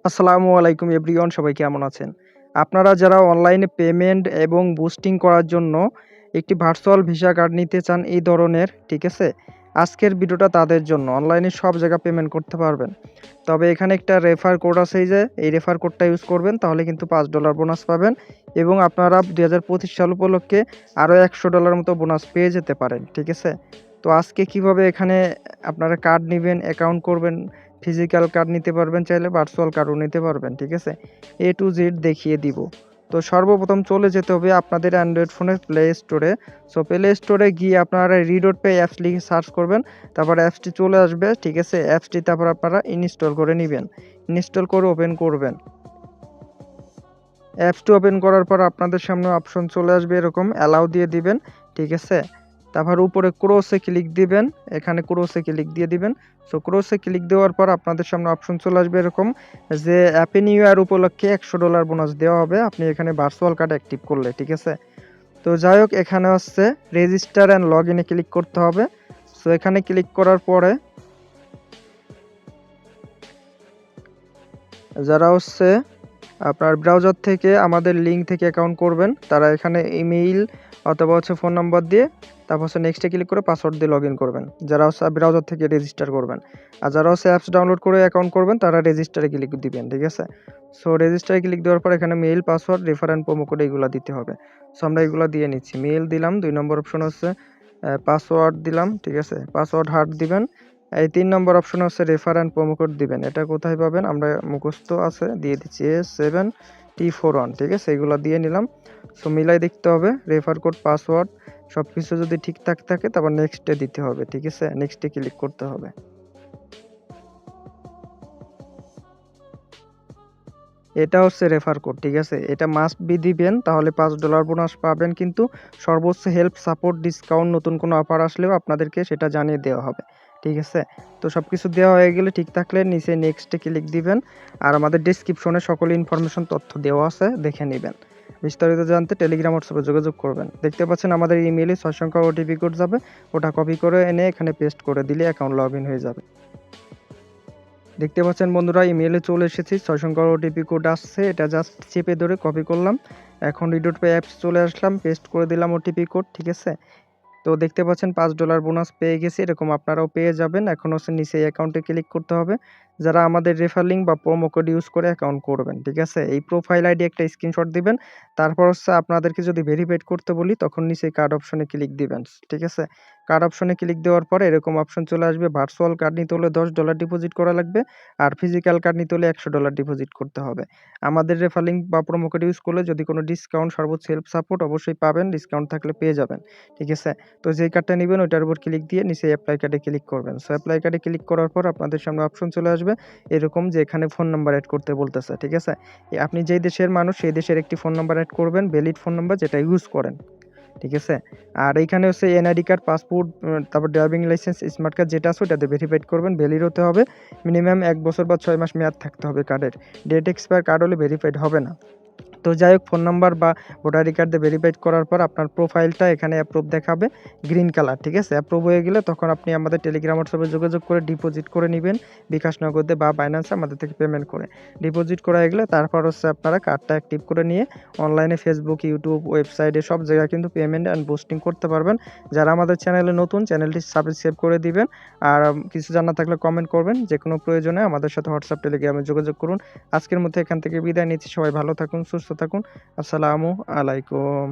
আসসালামু আলাইকুম এভরিওয়ান, সবাই কেমন আছেন? আপনারা যারা অনলাইনে পেমেন্ট এবং বুস্টিং করার জন্য একটি ভার্চুয়াল ভিসা কার্ড নিতে চান এই ধরনের, ঠিক আছে? আজকের ভিডিওটা তাদের জন্য। অনলাইনে সব জায়গায় পেমেন্ট করতে পারবেন। তবে এখানে একটা রেফার কোড আছে, এই রেফার কোডটা ইউজ করবেন, তাহলে কিন্তু $5 বোনাস পাবেন এবং আপনারা 2025 সাল উপলক্ষে আরও $100 মতো বোনাস পেয়ে যেতে পারেন, ঠিক আছে? তো আজকে কিভাবে এখানে আপনারা কার্ড নিবেন, অ্যাকাউন্ট করবেন, ফিজিক্যাল কার্ড নিতে পারবেন, চাইলে ভার্চুয়াল কার্ডও নিতে পারবেন, ঠিক আছে? A to Z দেখিয়ে দিব। তো সর্বপ্রথম চলে যেতে হবে আপনাদের অ্যান্ড্রয়েড ফোনের প্লে স্টোরে। সো প্লে স্টোরে গিয়ে আপনারা রি.পে অ্যাপস লিখে সার্চ করবেন, তারপর অ্যাপসটি চলে আসবে, ঠিক আছে? অ্যাপসটি তারপর আপনারা ইনস্টল করে নেবেন, ইনস্টল করে ওপেন করবেন। অ্যাপসটি ওপেন করার পর আপনাদের সামনে অপশন চলে আসবে এরকম, অ্যালাউ দিয়ে দিবেন, ঠিক আছে? তারপর উপরে ক্রসে ক্লিক দিবেন, এখানে ক্রসে ক্লিক দিয়ে দিবেন। সো ক্রসে ক্লিক দেওয়ার পর আপনাদের সামনে অপশন চলে আসবে এরকম যে হ্যাপি নিউ ইয়ার উপলক্ষে $100 বোনাস দেওয়া হবে আপনি এখানে ভার্চুয়াল কার্ড অ্যাক্টিভ করলে, ঠিক আছে? তো যাই হোক, এখানে হচ্ছে রেজিস্টার অ্যান্ড লগ ইনে ক্লিক করতে হবে। সো এখানে ক্লিক করার পরে যারা হচ্ছে আপনার ব্রাউজার থেকে আমাদের লিঙ্ক থেকে অ্যাকাউন্ট করবেন, তারা এখানে ইমেইল অথবা হচ্ছে ফোন নাম্বার দিয়ে তারপর হচ্ছে নেক্সটে ক্লিক করে পাসওয়ার্ড দিয়ে লগ ইন করবেন, যারা হচ্ছে ব্রাউজার থেকে রেজিস্টার করবেন। আর যারা হচ্ছে অ্যাপস ডাউনলোড করে অ্যাকাউন্ট করবেন, তারা রেজিস্টারে ক্লিক দিবেন, ঠিক আছে? সো রেজিস্টারে ক্লিক দেওয়ার পর এখানে mail, password, refer and promo code এগুলো দিতে হবে। সো আমরা এগুলো দিয়ে নিচ্ছি। মেইল দিলাম, 2 নম্বর অপশন হচ্ছে পাসওয়ার্ড দিলাম, ঠিক আছে? পাসওয়ার্ড হার্ড দিবেন। এই 3 নম্বর অপশন হচ্ছে রেফার অ্যান্ড প্রোমো কোড দিবেন। এটা কোথায় পাবেন? আমরা মুখস্থ আছে, দিয়ে দিচ্ছি A7T41, ঠিক আছে? এগুলো দিয়ে নিলাম। সো মিলাই দেখতে হবে রেফার কোড, পাসওয়ার্ড সব কিছু যদি ঠিকঠাক থাকে তারপর নেক্সটে দিতে হবে, ঠিক আছে? নেক্সটে ক্লিক করতে হবে। এটা হচ্ছে রেফার কোড, ঠিক আছে? এটা মাস্ট বি দিবেন, তাহলে $5 বোনাস পাবেন, কিন্তু সর্বোচ্চ হেল্প, সাপোর্ট, ডিসকাউন্ট, নতুন কোনো অফার আসলেও আপনাদেরকে সেটা জানিয়ে দেওয়া হবে, ঠিক আছে? তো সব কিছু দেওয়া হয়ে গেলে, ঠিক থাকলে নিচে নেক্সটে ক্লিক দিবেন। আর আমাদের ডেসক্রিপশনে সকল ইনফরমেশন তথ্য দেওয়া আছে, দেখে নেবেন। বিস্তারিত জানতে টেলিগ্রাম, হোয়াটসঅ্যাপে যোগাযোগ করবেন। দেখতে পাচ্ছেন আমাদের ইমেইলে 6 সংখ্যার ওটিপি কোড যাবে, ওটা কপি করে এনে এখানে পেস্ট করে দিলে অ্যাকাউন্ট লগ ইন হয়ে যাবে। দেখতে পাচ্ছেন বন্ধুরা, ইমেইলে চলে এসেছি, 6 সংখ্যার ওটিপি কোড আসছে, এটা জাস্ট চেপে ধরে কপি করলাম। এখন রি.পে অ্যাপস চলে আসলাম, পেস্ট করে দিলাম ওটিপি কোড, ঠিক আছে? তো দেখতে পাচ্ছেন $5 বোনাস পেয়ে গেছি, এরকম আপনারাও পেয়ে যাবেন। এখন হচ্ছে নিচে অ্যাকাউন্টে ক্লিক করতে হবে, যারা আমাদের রেফার লিঙ্ক বা প্রোমো কোড ইউজ করে অ্যাকাউন্ট করবেন, ঠিক আছে? এই প্রোফাইল আইডি একটা স্ক্রিনশট দিবেন। তারপর হচ্ছে আপনাদেরকে যদি ভেরিফাইড করতে বলি, তখন নিচে কার্ড অপশনে ক্লিক দিবেন, ঠিক আছে? কার্ড অপশনে ক্লিক দেওয়ার পরে এরকম অপশন চলে আসবে, ভার্চুয়াল কার্ড নিতে হলে $10 ডিপোজিট করা লাগবে, আর ফিজিক্যাল কার্ড নিতে হলে $100 ডিপোজিট করতে হবে। আমাদের রেফার লিঙ্ক বা প্রোমো কোড ইউজ করলে যদি কোনো ডিসকাউন্ট, সর্বোচ্চ হেল্প, সাপোর্ট অবশ্যই পাবেন, ডিসকাউন্ট থাকলে পেয়ে যাবেন, ঠিক আছে? তো যেই কার্ডটা নিবেন ওইটার উপর ক্লিক দিয়ে নিচে অ্যাপ্লাই কার্ডে ক্লিক করবেন। সো অ্যাপ্লাই কার্ডে ক্লিক করার পর আপনাদের সামনে অপশন চলে আসবে এরকম যে এখানে ফোন নাম্বার এড করতে বলতেছে, ঠিক আছে? আপনি যেই দেশের মানুষ সেই দেশের একটি ফোন নাম্বার এড করবেন, ভ্যালিড ফোন নাম্বার যেটা ইউজ করেন, ঠিক আছে? আর এইখানে হচ্ছে এনআইডি কার্ড, পাসপোর্ট, তারপর ড্রাইভিং লাইসেন্স, স্মার্ট কার্ড যেটা আছে ওটাতে ভেরিফাইড করবেন, ভ্যালিড হতে হবে, মিনিমাম 1 বছর বা 6 মাস মেয়াদ থাকতে হবে কার্ডের। ডেট এক্সপায়ার কার্ড হলে ভেরিফাইড হবে না। তো যাই হোক, ফোন নাম্বার বা ভোটার আইডি কার্ড দিয়ে ভেরিফাইড করার পর আপনার প্রোফাইলটা এখানে অ্যাপ্রুভ দেখাবে, গ্রিন কালার, ঠিক আছে? অ্যাপ্রুভ হয়ে গেলে তখন আপনি আমাদের টেলিগ্রাম, হোয়াটসঅ্যাপে যোগাযোগ করে ডিপোজিট করে নেবেন, বিকাশ নগদে বা বাইন্যান্সে আমাদের থেকে পেমেন্ট করে। ডিপোজিট করা হয়ে গেলে তারপর হচ্ছে আপনারা কার্ডটা অ্যাক্টিভ করে নিয়ে অনলাইনে ফেসবুক, ইউটিউব, ওয়েবসাইটে সব জায়গায় কিন্তু পেমেন্ট অ্যান্ড বুস্টিং করতে পারবেন। যারা আমাদের চ্যানেলে নতুন, চ্যানেলটি সাবস্ক্রাইব করে দিবেন। আর কিছু জানা থাকলে কমেন্ট করবেন। যে কোনো প্রয়োজনে আমাদের সাথে হোয়াটসঅ্যাপ, টেলিগ্রামে যোগাযোগ করুন। আজকের মতো এখান থেকে বিদায় নিচ্ছি। সবাই ভালো থাকুন, সুস্থ থাকুন। আসসালামু আলাইকুম।